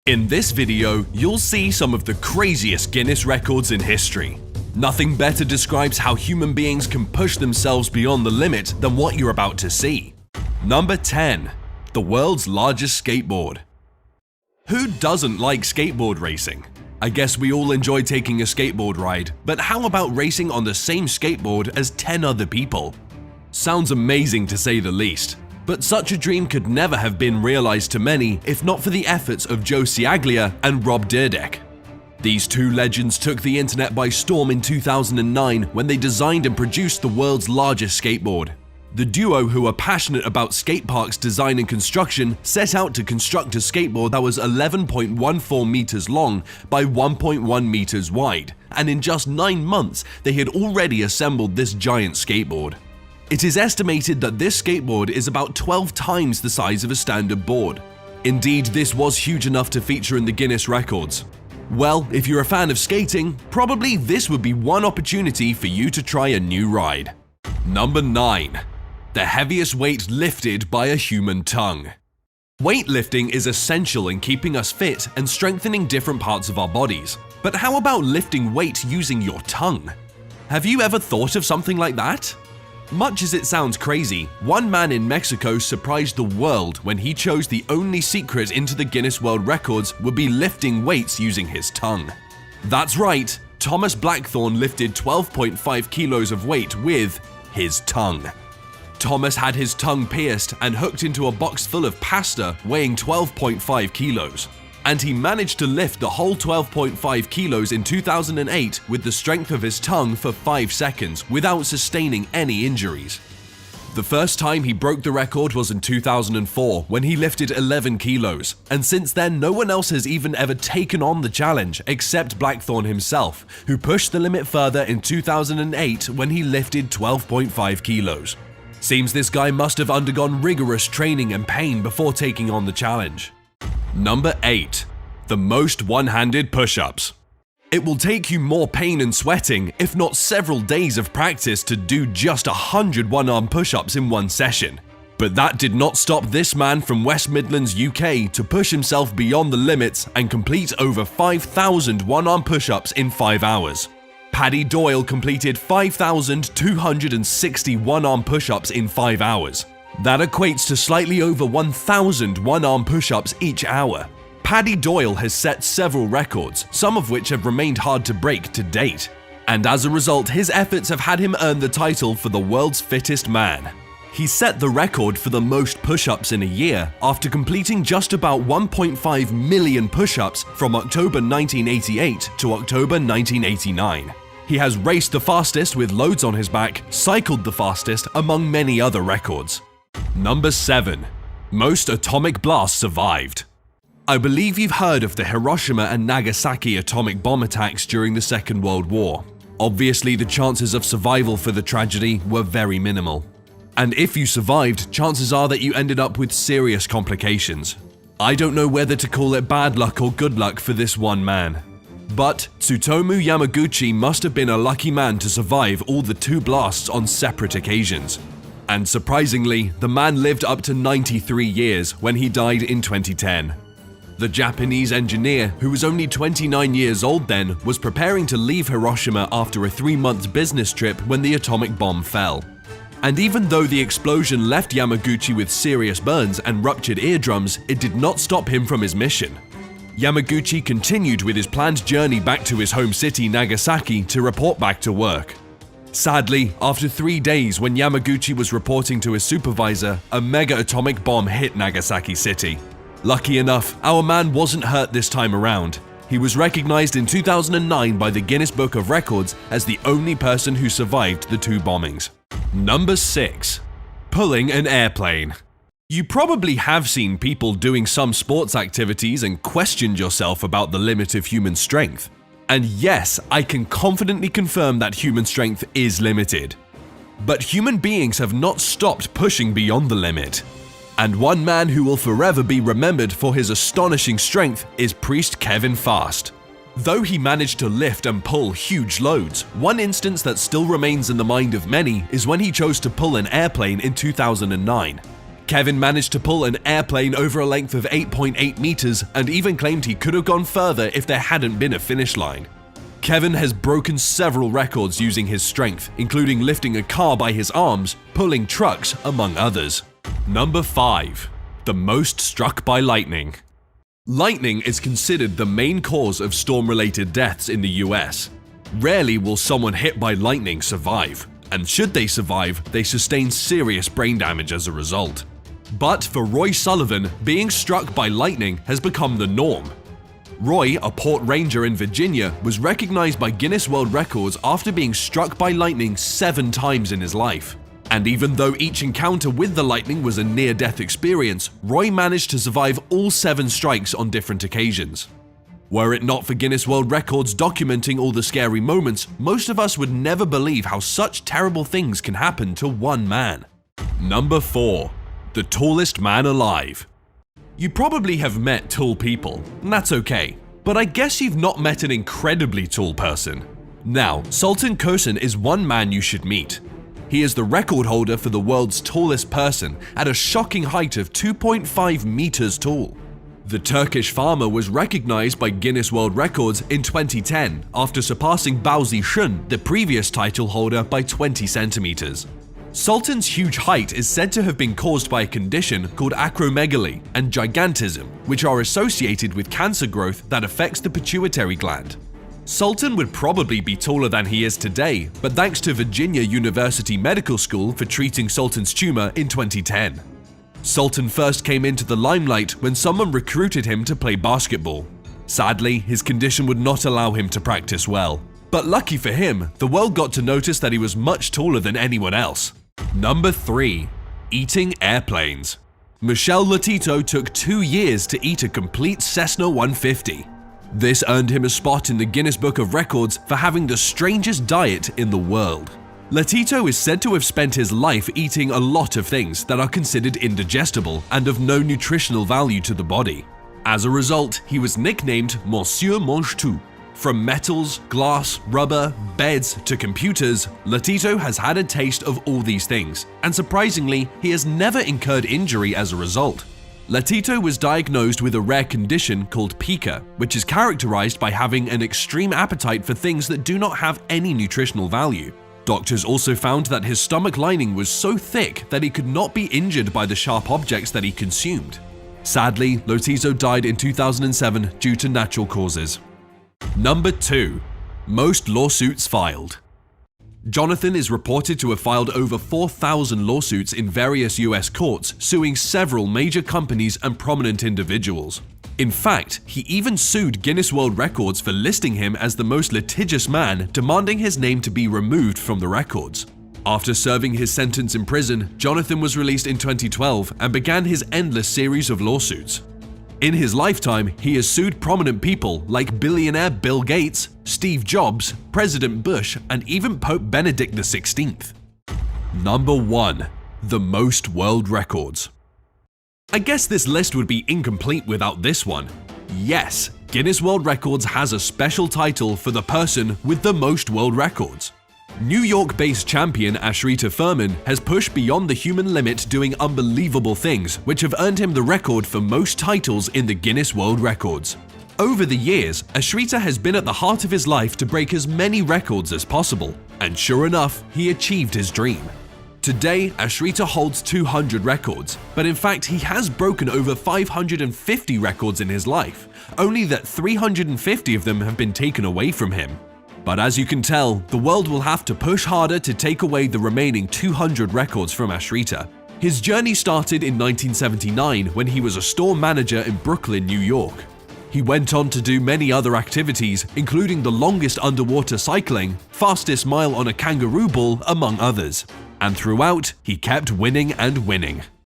In this video, you'll see some of the craziest Guinness records in history. Nothing better describes how human beings can push themselves beyond the limit than what you're about to see. Number 10. The world's largest skateboard. Who doesn't like skateboard racing? I guess we all enjoy taking a skateboard ride, but how about racing on the same skateboard as 10 other people? Sounds amazing to say the least. But such a dream could never have been realized to many if not for the efforts of Joe Ciaglia and Rob Dyrdek. These two legends took the internet by storm in 2009 when they designed and produced the world's largest skateboard. The duo, who are passionate about skate parks design and construction, set out to construct a skateboard that was 11.14 meters long by 1.1 meters wide, and in just 9 months they had already assembled this giant skateboard. It is estimated that this skateboard is about 12 times the size of a standard board. Indeed, this was huge enough to feature in the Guinness records. Well, if you're a fan of skating, probably this would be one opportunity for you to try a new ride. Number 9. The heaviest weight lifted by a human tongue. Weightlifting is essential in keeping us fit and strengthening different parts of our bodies. But how about lifting weight using your tongue? Have you ever thought of something like that? Much as it sounds crazy, one man in Mexico surprised the world when he chose the only secret into the Guinness World Records would be lifting weights using his tongue. That's right, Thomas Blackthorne lifted 12.5 kilos of weight with his tongue. Thomas had his tongue pierced and hooked into a box full of pasta weighing 12.5 kilos. And he managed to lift the whole 12.5 kilos in 2008 with the strength of his tongue for 5 seconds without sustaining any injuries. The first time he broke the record was in 2004 when he lifted 11 kilos, and since then no one else has even ever taken on the challenge except Blackthorne himself, who pushed the limit further in 2008 when he lifted 12.5 kilos. Seems this guy must have undergone rigorous training and pain before taking on the challenge. Number 8. The most one-handed push-ups. It will take you more pain and sweating, if not several days of practice, to do just 100 one-arm push-ups in one session. But that did not stop this man from West Midlands, UK to push himself beyond the limits and complete over 5,000 one-arm push-ups in 5 hours. Paddy Doyle completed 5,260 one-arm push-ups in 5 hours. That equates to slightly over 1,000 one-arm push-ups each hour. Paddy Doyle has set several records, some of which have remained hard to break to date. And as a result, his efforts have had him earn the title for the world's fittest man. He set the record for the most push-ups in a year after completing just about 1.5 million push-ups from October 1988 to October 1989. He has raced the fastest with loads on his back, cycled the fastest, among many other records. Number 7. Most atomic blasts survived. I believe you've heard of the Hiroshima and Nagasaki atomic bomb attacks during the Second World War. Obviously, the chances of survival for the tragedy were very minimal. And if you survived, chances are that you ended up with serious complications. I don't know whether to call it bad luck or good luck for this one man. But Tsutomu Yamaguchi must have been a lucky man to survive all the 2 blasts on separate occasions. And surprisingly, the man lived up to 93 years when he died in 2010. The Japanese engineer, who was only 29 years old then, was preparing to leave Hiroshima after a 3-month business trip when the atomic bomb fell. And even though the explosion left Yamaguchi with serious burns and ruptured eardrums, it did not stop him from his mission. Yamaguchi continued with his planned journey back to his home city Nagasaki to report back to work. Sadly, after 3 days when Yamaguchi was reporting to his supervisor, a mega atomic bomb hit Nagasaki City. Lucky enough, our man wasn't hurt this time around. He was recognized in 2009 by the Guinness Book of Records as the only person who survived the 2 bombings. Number 6. Pulling an airplane. You probably have seen people doing some sports activities and questioned yourself about the limit of human strength. And yes, I can confidently confirm that human strength is limited. But human beings have not stopped pushing beyond the limit. And one man who will forever be remembered for his astonishing strength is priest Kevin Fast. Though he managed to lift and pull huge loads, one instance that still remains in the mind of many is when he chose to pull an airplane in 2009. Kevin managed to pull an airplane over a length of 8.8 meters and even claimed he could have gone further if there hadn't been a finish line. Kevin has broken several records using his strength, including lifting a car by his arms, pulling trucks, among others. Number 5. The most struck by lightning. Lightning is considered the main cause of storm-related deaths in the US. Rarely will someone hit by lightning survive, and should they survive, they sustain serious brain damage as a result. But for Roy Sullivan, being struck by lightning has become the norm. Roy, a port ranger in Virginia, was recognized by Guinness World Records after being struck by lightning 7 times in his life. And even though each encounter with the lightning was a near-death experience, Roy managed to survive all 7 strikes on different occasions. Were it not for Guinness World Records documenting all the scary moments, most of us would never believe how such terrible things can happen to one man. Number 4. The tallest man alive. You probably have met tall people, and that's okay. But I guess you've not met an incredibly tall person. Now, Sultan Kösen is one man you should meet. He is the record holder for the world's tallest person at a shocking height of 2.5 meters tall. The Turkish farmer was recognized by Guinness World Records in 2010 after surpassing Bao Zixun, the previous title holder, by 20 centimeters. Sultan's huge height is said to have been caused by a condition called acromegaly and gigantism, which are associated with cancer growth that affects the pituitary gland. Sultan would probably be taller than he is today, but thanks to Virginia University Medical School for treating Sultan's tumor in 2010. Sultan first came into the limelight when someone recruited him to play basketball. Sadly, his condition would not allow him to practice well. But lucky for him, the world got to notice that he was much taller than anyone else. Number 3. Eating airplanes. Michel Lotito took 2 years to eat a complete Cessna 150. This earned him a spot in the Guinness Book of Records for having the strangest diet in the world. Lotito is said to have spent his life eating a lot of things that are considered indigestible and of no nutritional value to the body. As a result, he was nicknamed Monsieur Mange-Tout. From metals, glass, rubber, beds to computers, Lotito has had a taste of all these things, and surprisingly, he has never incurred injury as a result. Lotito was diagnosed with a rare condition called pica, which is characterized by having an extreme appetite for things that do not have any nutritional value. Doctors also found that his stomach lining was so thick that he could not be injured by the sharp objects that he consumed. Sadly, Lotito died in 2007 due to natural causes. Number 2. Most lawsuits filed. Jonathan is reported to have filed over 4,000 lawsuits in various US courts, suing several major companies and prominent individuals. In fact, he even sued Guinness World Records for listing him as the most litigious man, demanding his name to be removed from the records. After serving his sentence in prison, Jonathan was released in 2012 and began his endless series of lawsuits. In his lifetime, he has sued prominent people like billionaire Bill Gates, Steve Jobs, President Bush, and even Pope Benedict XVI. Number 1. The most world records. I guess this list would be incomplete without this one. Yes, Guinness World Records has a special title for the person with the most world records. New York-based champion Ashrita Furman has pushed beyond the human limit, doing unbelievable things, which have earned him the record for most titles in the Guinness World Records. Over the years, Ashrita has been at the heart of his life to break as many records as possible, and sure enough, he achieved his dream. Today, Ashrita holds 200 records, but in fact he has broken over 550 records in his life, only that 350 of them have been taken away from him. But as you can tell, the world will have to push harder to take away the remaining 200 records from Ashrita. His journey started in 1979 when he was a store manager in Brooklyn, New York. He went on to do many other activities, including the longest underwater cycling, fastest mile on a kangaroo ball, among others. And throughout, he kept winning and winning.